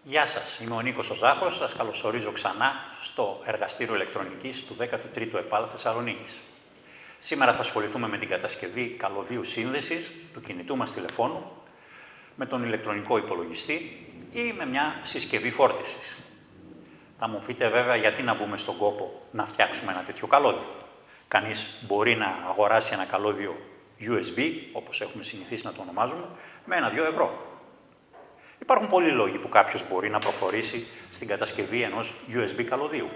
Γεια σας, είμαι ο Νίκος ο Ζάχος, σας καλωσορίζω ξανά στο εργαστήριο ηλεκτρονικής του 13ου ΕΠΑΛ Θεσσαλονίκης. Σήμερα θα ασχοληθούμε με την κατασκευή καλωδίου σύνδεσης του κινητού μας τηλεφώνου με τον ηλεκτρονικό υπολογιστή ή με μια συσκευή φόρτισης. Θα μου πείτε βέβαια γιατί να μπούμε στον κόπο να φτιάξουμε ένα τέτοιο καλώδιο. Κανείς μπορεί να αγοράσει ένα καλώδιο USB, όπως έχουμε συνηθίσει να το ονομάζουμε, με 1-2 ευρώ. Υπάρχουν πολλοί λόγοι που κάποιος μπορεί να προχωρήσει στην κατασκευή ενός USB καλωδίου.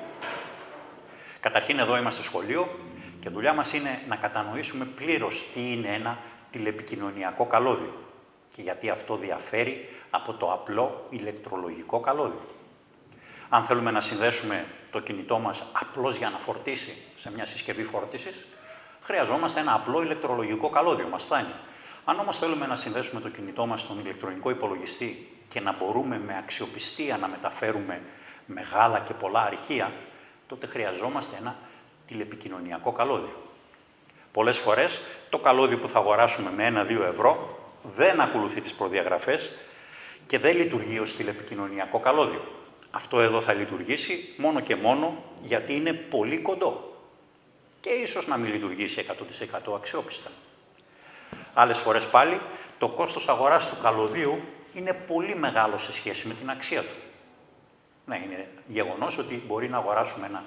Καταρχήν εδώ είμαστε σχολείο και δουλειά μας είναι να κατανοήσουμε πλήρως τι είναι ένα τηλεπικοινωνιακό καλώδιο και γιατί αυτό διαφέρει από το απλό ηλεκτρολογικό καλώδιο. Αν θέλουμε να συνδέσουμε το κινητό μας απλώς για να φορτίσει σε μια συσκευή φόρτισης, χρειαζόμαστε ένα απλό ηλεκτρολογικό καλώδιο, μας φτάνει. Αν όμως θέλουμε να συνδέσουμε το κινητό μας στον ηλεκτρονικό υπολογιστή και να μπορούμε με αξιοπιστία να μεταφέρουμε μεγάλα και πολλά αρχεία, τότε χρειαζόμαστε ένα τηλεπικοινωνιακό καλώδιο. Πολλές φορές το καλώδιο που θα αγοράσουμε με 1-2 ευρώ δεν ακολουθεί τις προδιαγραφές και δεν λειτουργεί ως τηλεπικοινωνιακό καλώδιο. Αυτό εδώ θα λειτουργήσει μόνο και μόνο γιατί είναι πολύ κοντό και ίσως να μην λειτουργήσει 100% αξιόπιστα. Άλλες φορές πάλι, το κόστος αγοράς του καλωδίου είναι πολύ μεγάλο σε σχέση με την αξία του. Ναι, είναι γεγονός ότι μπορεί να αγοράσουμε ένα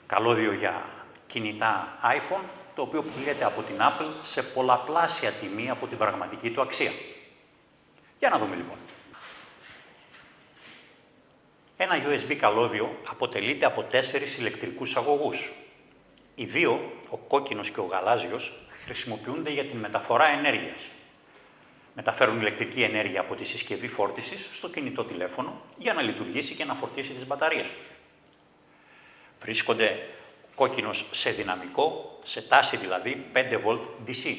καλώδιο για κινητά iPhone, το οποίο πουλιέται από την Apple σε πολλαπλάσια τιμή από την πραγματική του αξία. Για να δούμε λοιπόν. Ένα USB καλώδιο αποτελείται από 4 ηλεκτρικούς αγωγούς. Οι δύο, ο κόκκινος και ο γαλάζιος, χρησιμοποιούνται για την μεταφορά ενέργειας. Μεταφέρουν ηλεκτρική ενέργεια από τη συσκευή φόρτισης στο κινητό τηλέφωνο για να λειτουργήσει και να φορτίσει τις μπαταρίες τους. Βρίσκονται κόκκινος σε δυναμικό, σε τάση δηλαδή 5V DC.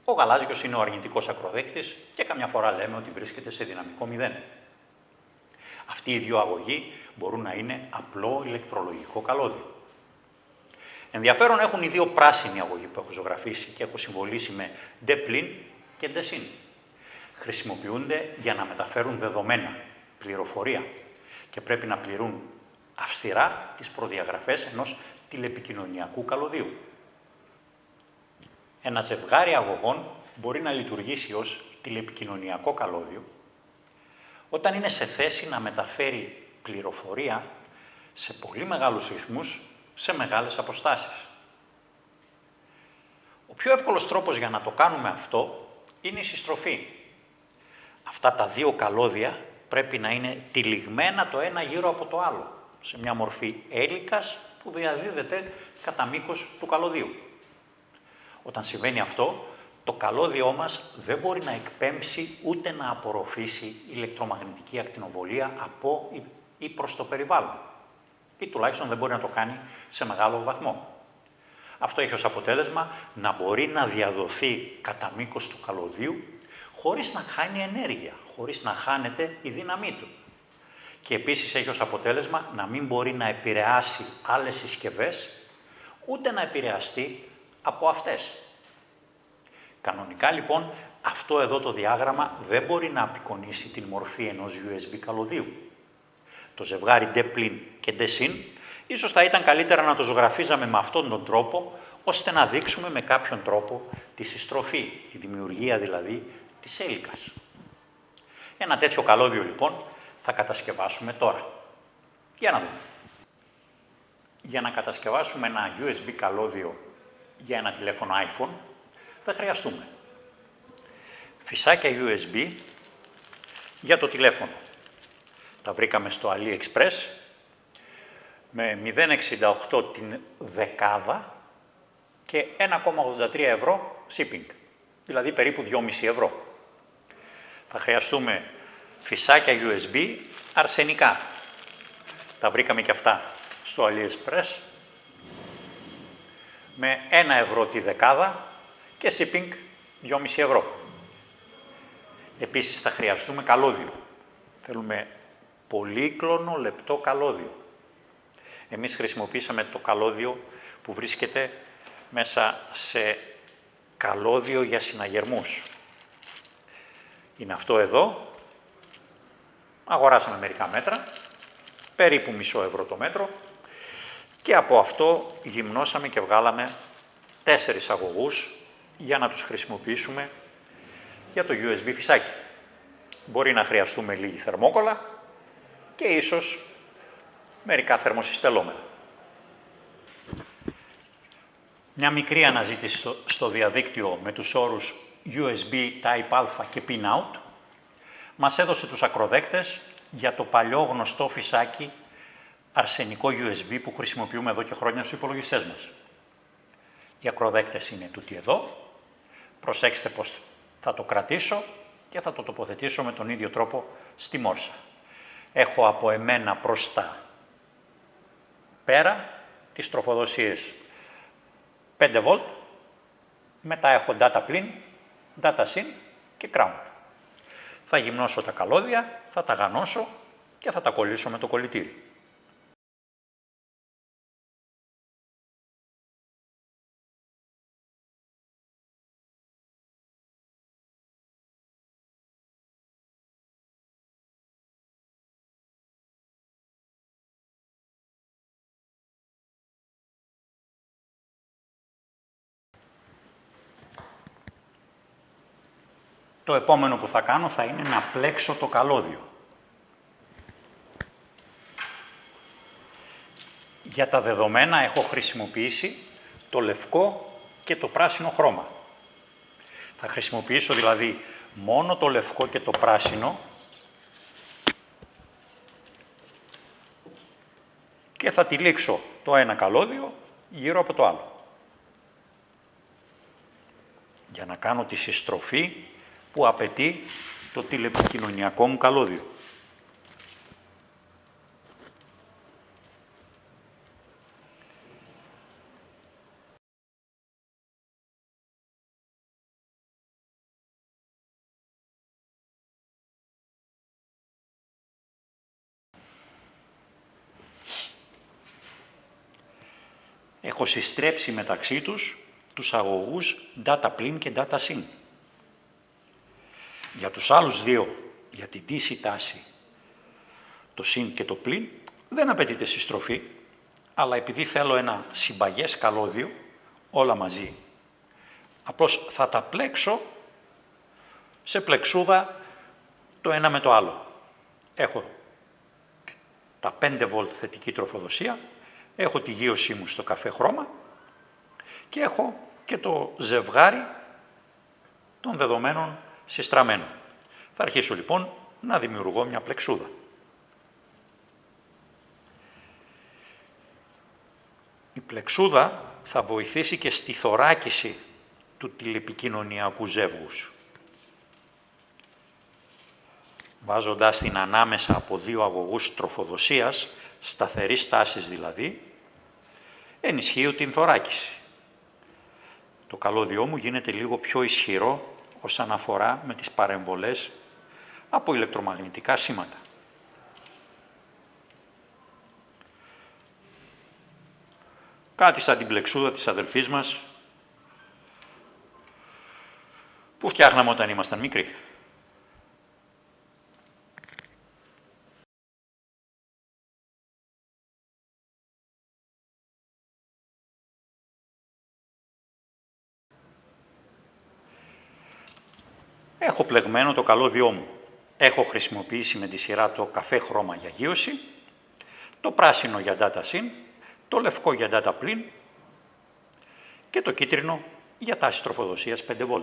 Ο γαλάζιος είναι ο αρνητικός ακροδέκτης και καμιά φορά λέμε ότι βρίσκεται σε δυναμικό 0. Αυτοί οι δύο αγωγοί μπορούν να είναι απλό ηλεκτρολογικό καλώδιο. Ενδιαφέρον έχουν οι δύο πράσινοι αγωγοί που έχω ζωγραφίσει και έχω συμβολήσει με D+ και D-. Χρησιμοποιούνται για να μεταφέρουν δεδομένα, πληροφορία και πρέπει να πληρούν αυστηρά τις προδιαγραφές ενός τηλεπικοινωνιακού καλωδίου. Ένα ζευγάρι αγωγών μπορεί να λειτουργήσει ως τηλεπικοινωνιακό καλώδιο όταν είναι σε θέση να μεταφέρει πληροφορία σε πολύ μεγάλους ρυθμούς σε μεγάλες αποστάσεις. Ο πιο εύκολος τρόπος για να το κάνουμε αυτό είναι η συστροφή. Αυτά τα δύο καλώδια πρέπει να είναι τυλιγμένα το ένα γύρω από το άλλο, σε μια μορφή έλικας που διαδίδεται κατά μήκος του καλωδίου. Όταν συμβαίνει αυτό, το καλώδιό μας δεν μπορεί να εκπέμψει ούτε να απορροφήσει ηλεκτρομαγνητική ακτινοβολία από ή προς το περιβάλλον. Ή τουλάχιστον δεν μπορεί να το κάνει σε μεγάλο βαθμό. Αυτό έχει ως αποτέλεσμα να μπορεί να διαδοθεί κατά μήκος του καλωδίου χωρίς να χάνει ενέργεια, χωρίς να χάνεται η δύναμή του. Και επίσης έχει ως αποτέλεσμα να μην μπορεί να επηρεάσει άλλες συσκευές, ούτε να επηρεαστεί από αυτές. Κανονικά λοιπόν αυτό εδώ το διάγραμμα δεν μπορεί να απεικονίσει την μορφή ενός USB καλωδίου. Το ζευγάρι D+ και D- ίσως θα ήταν καλύτερα να το ζωγραφίζαμε με αυτόν τον τρόπο, ώστε να δείξουμε με κάποιον τρόπο τη συστροφή, τη δημιουργία δηλαδή της έλικας. Ένα τέτοιο καλώδιο λοιπόν θα κατασκευάσουμε τώρα. Για να δούμε. Για να κατασκευάσουμε ένα USB καλώδιο για ένα τηλέφωνο iPhone, θα χρειαστούμε φυσάκια USB για το τηλέφωνο. Τα βρήκαμε στο AliExpress με 0,68 την δεκάδα και 1,83 ευρώ shipping, δηλαδή περίπου 2,5 ευρώ. Θα χρειαστούμε φυσάκια USB αρσενικά. Τα βρήκαμε και αυτά στο AliExpress με 1 ευρώ τη δεκάδα και shipping 2,5 ευρώ. Επίσης θα χρειαστούμε καλώδιο. Θέλουμε πολύκλωνο λεπτό καλώδιο. Εμείς χρησιμοποίησαμε το καλώδιο που βρίσκεται μέσα σε καλώδιο για συναγερμούς. Είναι αυτό εδώ Αγοράσαμε μερικά μέτρα, περίπου μισό ευρώ το μέτρο, και από αυτό γυμνώσαμε και βγάλαμε 4 αγωγούς για να τους χρησιμοποιήσουμε για το USB φυσάκι. Μπορεί να χρειαστούμε λίγη θερμόκολλα και ίσως μερικά θερμοσυστελόμενα. Μια μικρή αναζήτηση στο διαδίκτυο με τους όρους USB Type A και Pin Out μας έδωσε τους ακροδέκτες για το παλιό γνωστό φυσάκι αρσενικό USB που χρησιμοποιούμε εδώ και χρόνια στους υπολογιστές μας. Οι ακροδέκτες είναι τούτοι εδώ. Προσέξτε πως θα το κρατήσω και θα το τοποθετήσω με τον ίδιο τρόπο στη μόρσα. Έχω από εμένα προς τα πέρα τις τροφοδοσίες 5V, μετά έχω data plin, data sin και ground. Θα γυμνώσω τα καλώδια, θα τα γανώσω και θα τα κολλήσω με το κολλητήρι. Το επόμενο που θα κάνω θα είναι να πλέξω το καλώδιο. Για τα δεδομένα έχω χρησιμοποιήσει το λευκό και το πράσινο χρώμα. Θα χρησιμοποιήσω δηλαδή μόνο το λευκό και το πράσινο και θα τυλίξω το ένα καλώδιο γύρω από το άλλο. Για να κάνω τη συστροφή που απαιτεί το τηλεπικοινωνιακό μου καλώδιο. Έχω συστρέψει μεταξύ τους αγωγούς data plin και data sin. Για τους άλλους δύο, για την DC τάση, το sin και το plin, δεν απαιτείται συστροφή, αλλά επειδή θέλω ένα συμπαγές καλώδιο, όλα μαζί, απλώς θα τα πλέξω σε πλεξούδα το ένα με το άλλο. Έχω τα 5V θετική τροφοδοσία, έχω τη γείωσή μου στο καφέ χρώμα και έχω και το ζευγάρι των δεδομένων συστραμμένο. Θα αρχίσω λοιπόν να δημιουργώ μια πλεξούδα. Η πλεξούδα θα βοηθήσει και στη θωράκιση του τηλεπικοινωνιακού ζεύγους. Βάζοντας την ανάμεσα από δύο αγωγούς τροφοδοσίας, σταθερής τάσης δηλαδή, ενισχύω την θωράκιση. Το καλώδιό μου γίνεται λίγο πιο ισχυρό όσον αφορά με τις παρεμβολές από ηλεκτρομαγνητικά σήματα. Κάτι σαν την πλεξούδα της αδελφής μας που φτιάχναμε όταν ήμασταν μικροί. Έχω πλεγμένο το καλώδιό μου. Έχω χρησιμοποιήσει με τη σειρά το καφέ χρώμα για γείωση, το πράσινο για data sin, το λευκό για data plin και το κίτρινο για τάση τροφοδοσίας 5V.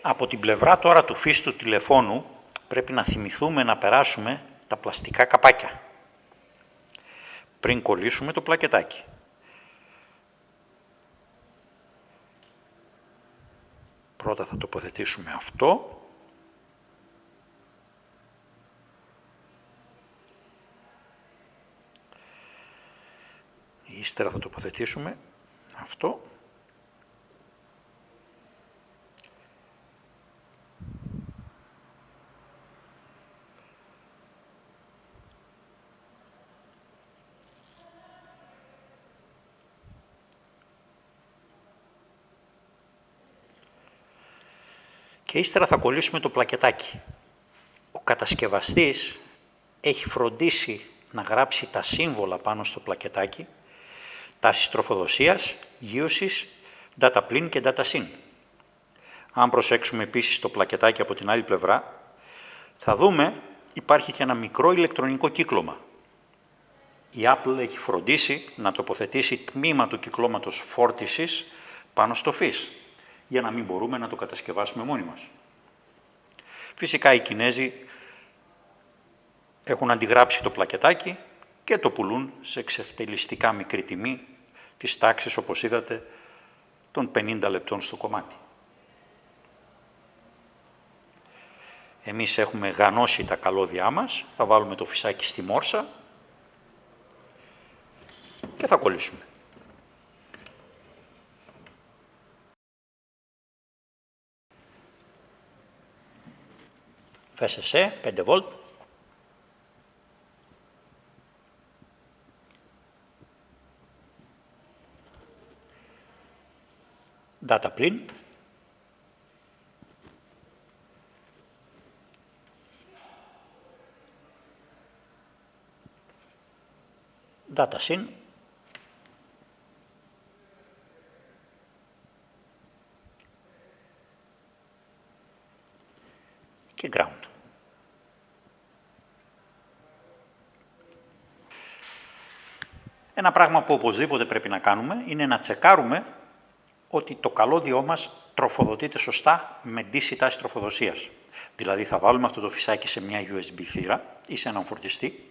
Από την πλευρά τώρα του φύστου τηλεφώνου πρέπει να θυμηθούμε να περάσουμε τα πλαστικά καπάκια πριν κολλήσουμε το πλακετάκι. Πρώτα θα τοποθετήσουμε αυτό. Ύστερα θα τοποθετήσουμε αυτό. Και ύστερα θα κολλήσουμε το πλακετάκι. Ο κατασκευαστής έχει φροντίσει να γράψει τα σύμβολα πάνω στο πλακετάκι, τάσεις τροφοδοσίας, γείωσης, DataPlin και DataSyn. Αν προσέξουμε επίσης το πλακετάκι από την άλλη πλευρά, θα δούμε υπάρχει και ένα μικρό ηλεκτρονικό κύκλωμα. Η Apple έχει φροντίσει να τοποθετήσει τμήμα του κυκλώματος φόρτισης πάνω στο φύς, για να μην μπορούμε να το κατασκευάσουμε μόνοι μας. Φυσικά οι Κινέζοι έχουν αντιγράψει το πλακετάκι και το πουλούν σε εξευτελιστικά μικρή τιμή της τάξης, όπως είδατε, των 50 λεπτών στο κομμάτι. Εμείς έχουμε γανώσει τα καλώδια μας, θα βάλουμε το φυσάκι στη μόρσα και θα κολλήσουμε. FSC, 5V. DataPlin. DataSyn. Και ground. Ένα πράγμα που οπωσδήποτε πρέπει να κάνουμε είναι να τσεκάρουμε ότι το καλώδιό μας τροφοδοτείται σωστά με DC τάση τροφοδοσίας. Δηλαδή θα βάλουμε αυτό το φυσάκι σε μια USB θύρα ή σε έναν φορτιστή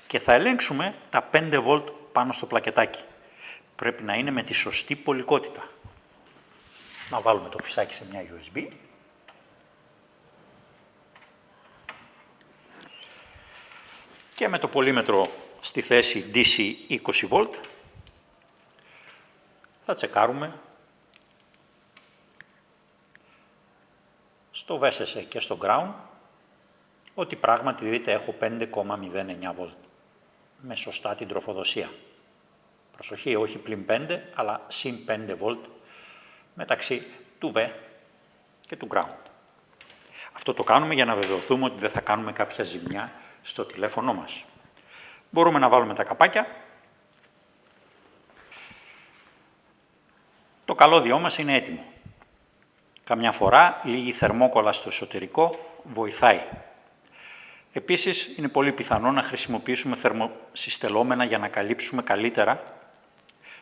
και θα ελέγξουμε τα 5V πάνω στο πλακετάκι. Πρέπει να είναι με τη σωστή πολικότητα. Να βάλουμε το φυσάκι σε μια USB. Και με το πολύμετρο στη θέση DC 20V θα τσεκάρουμε στο VSS και στο ground ότι πράγματι δείτε έχω 5,09V με σωστά την τροφοδοσία. Προσοχή, όχι πλην 5 αλλά συν 5V μεταξύ του V και του ground. Αυτό το κάνουμε για να βεβαιωθούμε ότι δεν θα κάνουμε κάποια ζημιά στο τηλέφωνο μας. Μπορούμε να βάλουμε τα καπάκια. Το καλώδιό μας είναι έτοιμο. Καμιά φορά λίγη θερμόκολλα στο εσωτερικό βοηθάει. Επίσης, είναι πολύ πιθανό να χρησιμοποιήσουμε θερμοσυστελόμενα για να καλύψουμε καλύτερα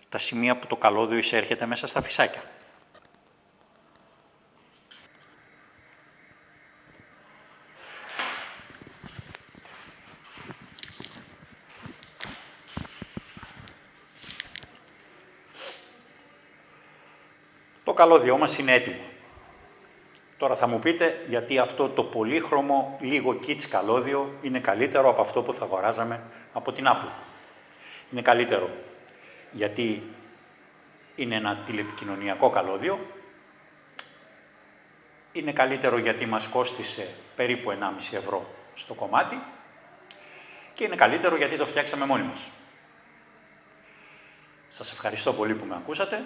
τα σημεία που το καλώδιο εισέρχεται μέσα στα φυσάκια. Το καλώδιό μας είναι έτοιμο. Τώρα θα μου πείτε γιατί αυτό το πολύχρωμο, λίγο kitsch καλώδιο είναι καλύτερο από αυτό που θα αγοράζαμε από την Apple. Είναι καλύτερο γιατί είναι ένα τηλεπικοινωνιακό καλώδιο. Είναι καλύτερο γιατί μας κόστισε περίπου 1,5 ευρώ στο κομμάτι. Και είναι καλύτερο γιατί το φτιάξαμε μόνοι μας. Σας ευχαριστώ πολύ που με ακούσατε.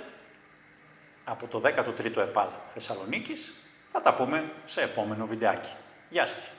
Από το 13ο ΕΠΑΛ Θεσσαλονίκης θα τα πούμε σε επόμενο βιντεάκι. Γεια σας!